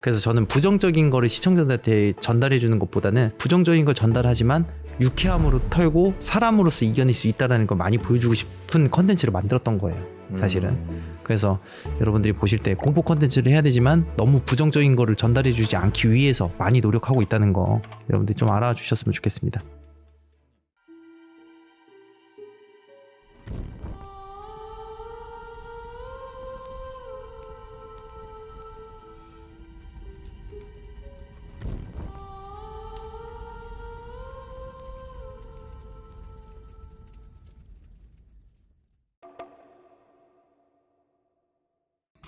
그래서 저는 부정적인 거를 시청자들한테 전달해 주는 것보다는 부정적인 걸 전달하지만 유쾌함으로 털고 사람으로서 이겨낼 수 있다는 걸 많이 보여주고 싶은 컨텐츠를 만들었던 거예요, 사실은. 그래서 여러분들이 보실 때 공포 컨텐츠를 해야 되지만 너무 부정적인 거를 전달해 주지 않기 위해서 많이 노력하고 있다는 거 여러분들이 좀 알아주셨으면 좋겠습니다.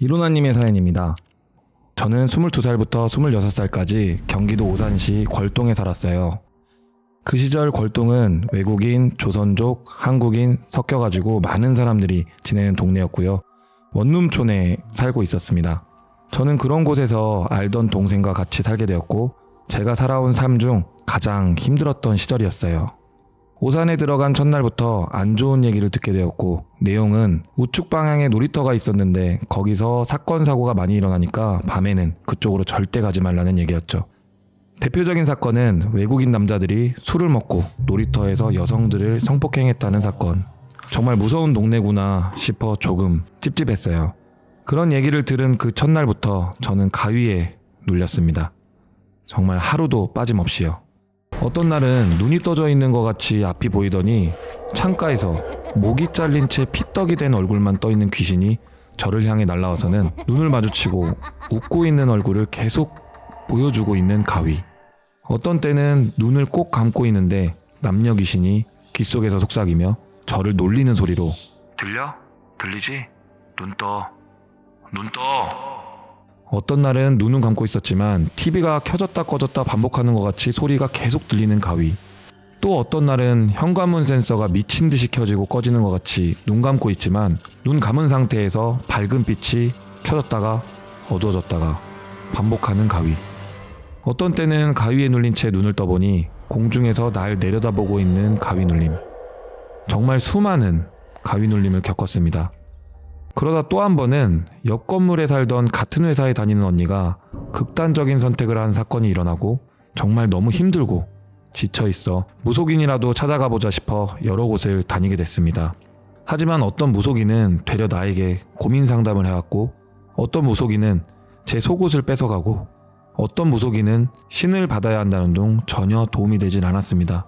이로나님의 사연입니다. 저는 22살부터 26살까지 경기도 오산시 걸동에 살았어요. 그 시절 걸동은 외국인, 조선족, 한국인 섞여가지고 많은 사람들이 지내는 동네였고요. 원룸촌에 살고 있었습니다. 저는 그런 곳에서 알던 동생과 같이 살게 되었고 제가 살아온 삶 중 가장 힘들었던 시절이었어요. 오산에 들어간 첫날부터 안 좋은 얘기를 듣게 되었고 내용은 우측 방향에 놀이터가 있었는데 거기서 사건 사고가 많이 일어나니까 밤에는 그쪽으로 절대 가지 말라는 얘기였죠. 대표적인 사건은 외국인 남자들이 술을 먹고 놀이터에서 여성들을 성폭행했다는 사건. 정말 무서운 동네구나 싶어 조금 찝찝했어요. 그런 얘기를 들은 그 첫날부터 저는 가위에 눌렸습니다. 정말 하루도 빠짐없이요. 어떤 날은 눈이 떠져 있는 것 같이 앞이 보이더니 창가에서 목이 잘린 채 피떡이 된 얼굴만 떠 있는 귀신이 저를 향해 날아와서는 눈을 마주치고 웃고 있는 얼굴을 계속 보여주고 있는 가위. 어떤 때는 눈을 꼭 감고 있는데 남녀 귀신이 귓속에서 속삭이며 저를 놀리는 소리로 들려? 들리지? 눈 떠. 눈 떠. 어떤 날은 눈은 감고 있었지만 TV가 켜졌다 꺼졌다 반복하는 것 같이 소리가 계속 들리는 가위. 또 어떤 날은 현관문 센서가 미친 듯이 켜지고 꺼지는 것 같이 눈 감고 있지만 눈 감은 상태에서 밝은 빛이 켜졌다가 어두워졌다가 반복하는 가위. 어떤 때는 가위에 눌린 채 눈을 떠보니 공중에서 날 내려다보고 있는 가위 눌림. 정말 수많은 가위 눌림을 겪었습니다. 그러다 또 한 번은 옆 건물에 살던 같은 회사에 다니는 언니가 극단적인 선택을 한 사건이 일어나고 정말 너무 힘들고 지쳐있어 무속인이라도 찾아가보자 싶어 여러 곳을 다니게 됐습니다. 하지만 어떤 무속인은 되려 나에게 고민 상담을 해왔고 어떤 무속인은 제 속옷을 뺏어가고 어떤 무속인은 신을 받아야 한다는 둥 전혀 도움이 되진 않았습니다.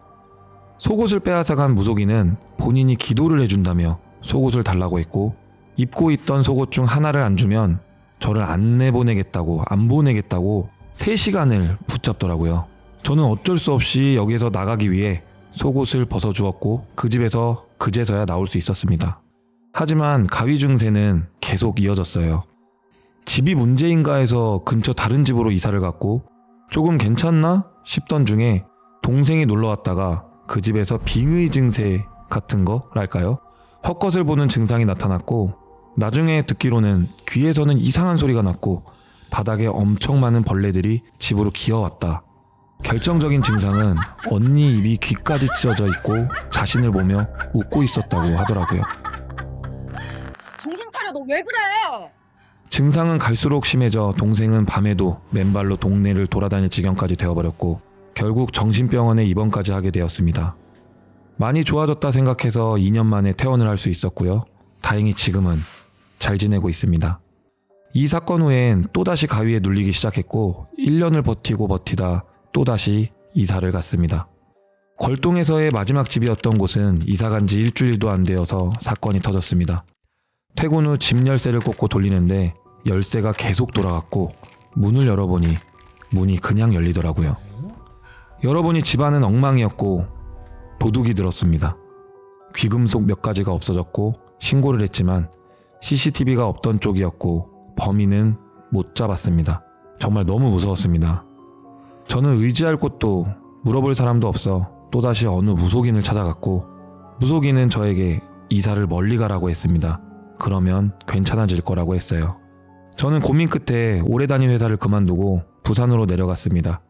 속옷을 빼앗아간 무속인은 본인이 기도를 해준다며 속옷을 달라고 했고 입고 있던 속옷 중 하나를 안 주면 저를 안 내보내겠다고 안 보내겠다고 3시간을 붙잡더라고요. 저는 어쩔 수 없이 여기에서 나가기 위해 속옷을 벗어주었고 그 집에서 그제서야 나올 수 있었습니다. 하지만 가위 증세는 계속 이어졌어요. 집이 문제인가 해서 근처 다른 집으로 이사를 갔고 조금 괜찮나 싶던 중에 동생이 놀러왔다가 그 집에서 빙의 증세 같은 거랄까요? 헛것을 보는 증상이 나타났고 나중에 듣기로는 귀에서는 이상한 소리가 났고 바닥에 엄청 많은 벌레들이 집으로 기어왔다. 결정적인 증상은 언니 입이 귀까지 찢어져 있고 자신을 보며 웃고 있었다고 하더라고요. 정신 차려, 너 왜 그래? 증상은 갈수록 심해져 동생은 밤에도 맨발로 동네를 돌아다닐 지경까지 되어버렸고 결국 정신병원에 입원까지 하게 되었습니다. 많이 좋아졌다 생각해서 2년 만에 퇴원을 할 수 있었고요. 다행히 지금은 잘 지내고 있습니다. 이 사건 후엔 또다시 가위에 눌리기 시작했고 1년을 버티고 버티다 또다시 이사를 갔습니다. 걸동에서의 마지막 집이었던 곳은 이사간 지 일주일도 안 되어서 사건이 터졌습니다. 퇴근 후 집 열쇠를 꽂고 돌리는데 열쇠가 계속 돌아갔고 문을 열어보니 문이 그냥 열리더라고요. 열어보니 집안은 엉망이었고 도둑이 들었습니다. 귀금속 몇 가지가 없어졌고 신고를 했지만 CCTV가 없던 쪽이었고 범인은 못 잡았습니다. 정말 너무 무서웠습니다. 저는 의지할 곳도 물어볼 사람도 없어 또다시 어느 무속인을 찾아갔고 무속인은 저에게 이사를 멀리 가라고 했습니다. 그러면 괜찮아질 거라고 했어요. 저는 고민 끝에 오래 다닌 회사를 그만두고 부산으로 내려갔습니다.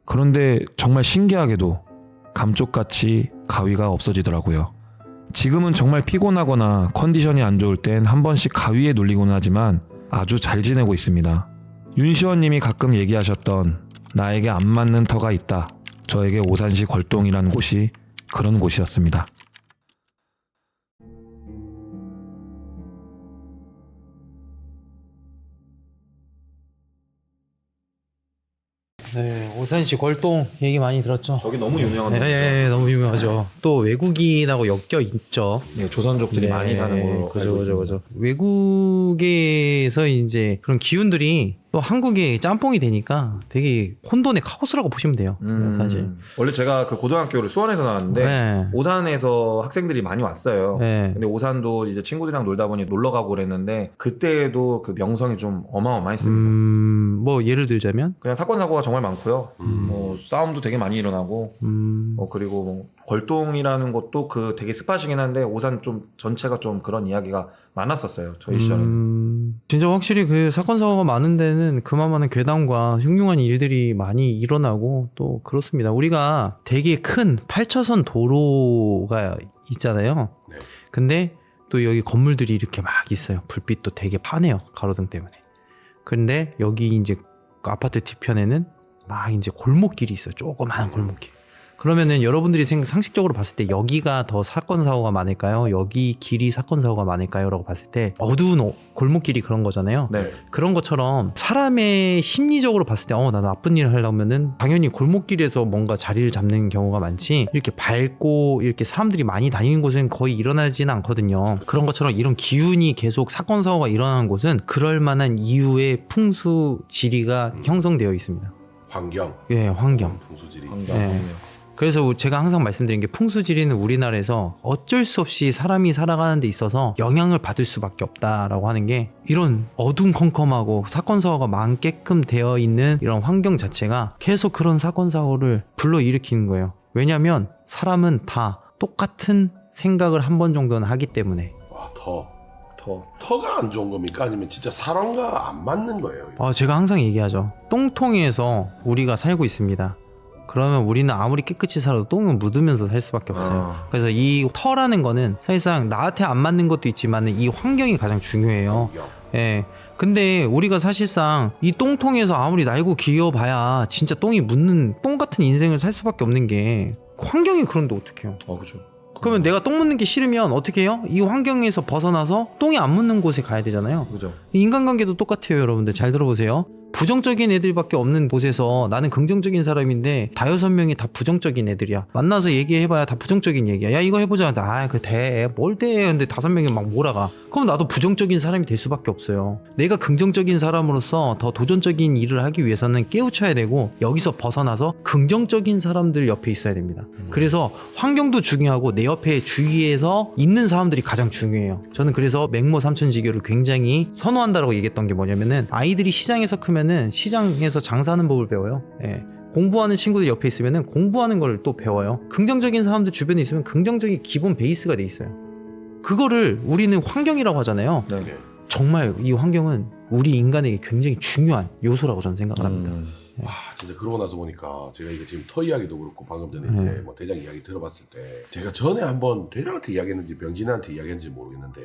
그런데 정말 신기하게도 감쪽같이 가위가 없어지더라고요. 지금은 정말 피곤하거나 컨디션이 안 좋을 땐 한 번씩 가위에 눌리곤 하지만 아주 잘 지내고 있습니다. 윤시원님이 가끔 얘기하셨던 나에게 안 맞는 터가 있다. 저에게 오산시 걸동이라는 곳이 그런 곳이었습니다. 네, 오산시 걸동 얘기 많이 들었죠. 저기 너무 유명한 네, 너무 유명하죠. 또 외국인하고 엮여 있죠. 네, 조선족들이 많이 사는 걸로 알고 있습니다. 그죠. 외국에서 이제 그런 기운들이 또 한국의 짬뽕이 되니까 되게 혼돈의 카오스라고 보시면 돼요. 사실. 원래 제가 그 고등학교를 수원에서 나왔는데 네. 오산에서 학생들이 많이 왔어요. 네. 근데 오산도 이제 친구들이랑 놀다 보니 놀러 가고 그랬는데 그때도 그 명성이 좀 어마어마했습니다. 뭐 예를 들자면, 그냥 사건 사고가 정말 많고요. 뭐 싸움도 되게 많이 일어나고 그리고 뭐 걸동이라는 것도 그 되게 스팟이긴 한데 오산 좀 전체가 좀 그런 이야기가 많았었어요. 저희 시절에는. 진짜 확실히 그 사건 사고가 많은 데는 그만한 괴담과 흉흉한 일들이 많이 일어나고 또 그렇습니다. 우리가 되게 큰 8차선 도로가 있잖아요. 네. 근데 또 여기 건물들이 이렇게 막 있어요. 불빛도 되게 파네요. 가로등 때문에. 근데 여기 이제 아파트 뒤편에는 막 이제 골목길이 있어요. 조그마한 골목길. 그러면은 여러분들이 상식적으로 봤을 때 여기가 더 사건 사고가 많을까요? 여기 길이 사건 사고가 많을까요? 라고 봤을 때 어두운 골목길이 그런 거잖아요. 네. 그런 것처럼 사람의 심리적으로 봤을 때 나 나쁜 일을 하려면은 당연히 골목길에서 뭔가 자리를 잡는 경우가 많지, 이렇게 밝고 이렇게 사람들이 많이 다니는 곳은 거의 일어나지는 않거든요. 그런 것처럼 이런 기운이 계속 사건 사고가 일어나는 곳은 그럴 만한 이유의 풍수 지리가 형성되어 있습니다. 환경. 예, 환경. 풍수지리. 네. 그래서 제가 항상 말씀드린 게 풍수지리는 우리나라에서 어쩔 수 없이 사람이 살아가는 데 있어서 영향을 받을 수밖에 없다라고 하는 게, 이런 어둠컴컴하고 사건 사고가 많게끔 되어 있는 이런 환경 자체가 계속 그런 사건 사고를 불러일으키는 거예요. 왜냐하면 사람은 다 똑같은 생각을 한 번 정도는 하기 때문에. 와, 터가 안 좋은 겁니까? 아니면 진짜 사람과 안 맞는 거예요? 제가 항상 얘기하죠. 똥통에서 우리가 살고 있습니다. 그러면 우리는 아무리 깨끗이 살아도 똥은 묻으면서 살 수밖에 없어요. 그래서 이 터라는 거는 사실상 나한테 안 맞는 것도 있지만 이 환경이 가장 중요해요. 환경. 예. 근데 우리가 사실상 이 똥통에서 아무리 날고 기어봐야 진짜 똥이 묻는 똥 같은 인생을 살 수밖에 없는 게, 환경이 그런데 어떡해요. 그죠. 그러면 내가 똥 묻는 게 싫으면 어떻게 해요? 이 환경에서 벗어나서 똥이 안 묻는 곳에 가야 되잖아요. 그죠. 인간관계도 똑같아요. 여러분들 잘 들어보세요. 부정적인 애들밖에 없는 곳에서 나는 긍정적인 사람인데 다여섯 명이 다 부정적인 애들이야. 만나서 얘기해봐야 다 부정적인 얘기야. 야, 이거 해보자. 뭘 돼. 근데 다섯 명이 막 몰아가. 그럼 나도 부정적인 사람이 될 수밖에 없어요. 내가 긍정적인 사람으로서 더 도전적인 일을 하기 위해서는 깨우쳐야 되고, 여기서 벗어나서 긍정적인 사람들 옆에 있어야 됩니다. 그래서 환경도 중요하고 내 옆에 주위에서 있는 사람들이 가장 중요해요. 저는 그래서 맹모 삼천지교를 굉장히 선호한다라고 얘기했던 게 뭐냐면은, 아이들이 시장에서 크면은 시장에서 장사하는 법을 배워요. 예. 공부하는 친구들 옆에 있으면은 공부하는 걸 또 배워요. 긍정적인 사람들 주변에 있으면 긍정적인 기본 베이스가 돼 있어요. 그거를 우리는 환경이라고 하잖아요. 네. 정말 이 환경은 우리 인간에게 굉장히 중요한 요소라고 저는 생각을 합니다. 와, 진짜 그러고 나서 보니까 제가 이거 지금 터 이야기도 그렇고 방금 전에 이제 뭐 대장 이야기 들어봤을 때, 제가 전에 한번 대장한테 이야기했는지 병진한테 이야기했는지 모르겠는데,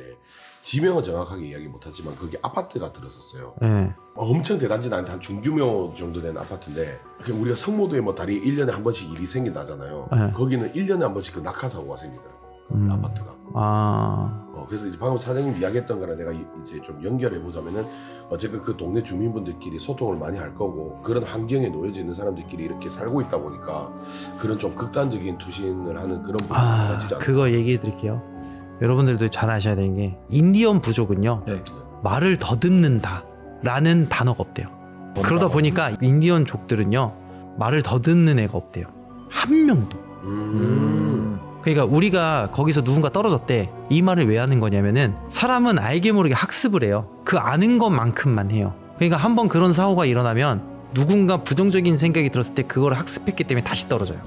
지명은 정확하게 이야기 못하지만 거기 아파트가 들었었어요. 예. 엄청 대단지는 않은데 한 중규모 정도 된 아파트인데, 우리가 성모도에 뭐 다리 1년에 한 번씩 일이 생긴다잖아요. 네. 거기는 1년에 한 번씩 그 낙하사고가 생기더라고요. 아파트가. 그래서 이제 방금 사장님 이야기했던 거랑 내가 이제 좀 연결해 보자면은, 어쨌든 그 동네 주민분들끼리 소통을 많이 할 거고, 그런 환경에 놓여져 있는 사람들끼리 이렇게 살고 있다 보니까 그런 좀 극단적인 투신을 하는 그런 부분이 많아지지 않나. 그거 얘기해 드릴게요. 여러분들도 잘 아셔야 되는 게, 인디언 부족은요, 네. 말을 더듬는다 라는 단어가 없대요. 그러다 보니까 인디언 족들은요, 말을 더듬는 애가 없대요. 한 명도. 그러니까 우리가 거기서 누군가 떨어졌대, 이 말을 왜 하는 거냐면은, 사람은 알게 모르게 학습을 해요. 그 아는 것만큼만 해요. 그러니까 한번 그런 사고가 일어나면 누군가 부정적인 생각이 들었을 때 그걸 학습했기 때문에 다시 떨어져요.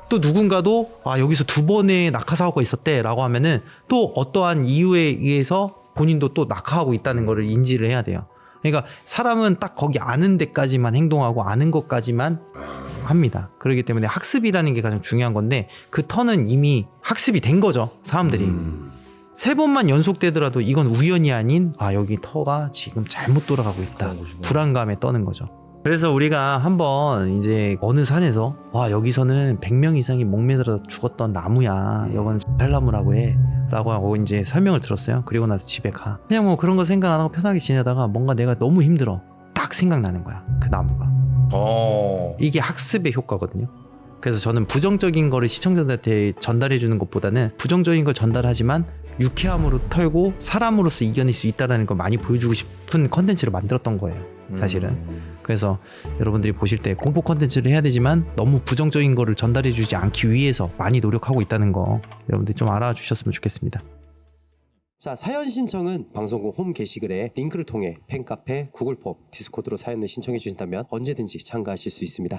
또 누군가도 여기서 두 번의 낙하사고가 있었대 라고 하면은 또 어떠한 이유에 의해서 본인도 또 낙하하고 있다는 거를 인지를 해야 돼요. 그러니까 사람은 딱 거기 아는 데까지만 행동하고 아는 것까지만 합니다. 그렇기 때문에 학습이라는 게 가장 중요한 건데, 그 터는 이미 학습이 된 거죠, 사람들이. 3번만 연속되더라도 이건 우연이 아닌 여기 터가 지금 잘못 돌아가고 있다. 그런 것이구나. 불안감에 떠는 거죠. 그래서 우리가 한번 이제 어느 산에서 여기서는 100명 이상이 목매들어 죽었던 나무야. 이거는 살나무라고 해. 라고 하고 이제 설명을 들었어요. 그리고 나서 집에 가. 그냥 뭐 그런 거 생각 안 하고 편하게 지내다가 뭔가 내가 너무 힘들어. 딱 생각나는 거야. 그 나무가. 이게 학습의 효과거든요. 그래서 저는 부정적인 거를 시청자들한테 전달해 주는 것보다는 부정적인 걸 전달하지만 유쾌함으로 털고 사람으로서 이겨낼 수 있다는 걸 많이 보여주고 싶은 컨텐츠를 만들었던 거예요. 사실은. 그래서 여러분들이 보실 때 공포 컨텐츠를 해야 되지만 너무 부정적인 거를 전달해 주지 않기 위해서 많이 노력하고 있다는 거 여러분들이 좀 알아주셨으면 좋겠습니다. 자, 사연 신청은 방송국 홈 게시글에 링크를 통해 팬카페, 구글폼, 디스코드로 사연을 신청해 주신다면 언제든지 참가하실 수 있습니다.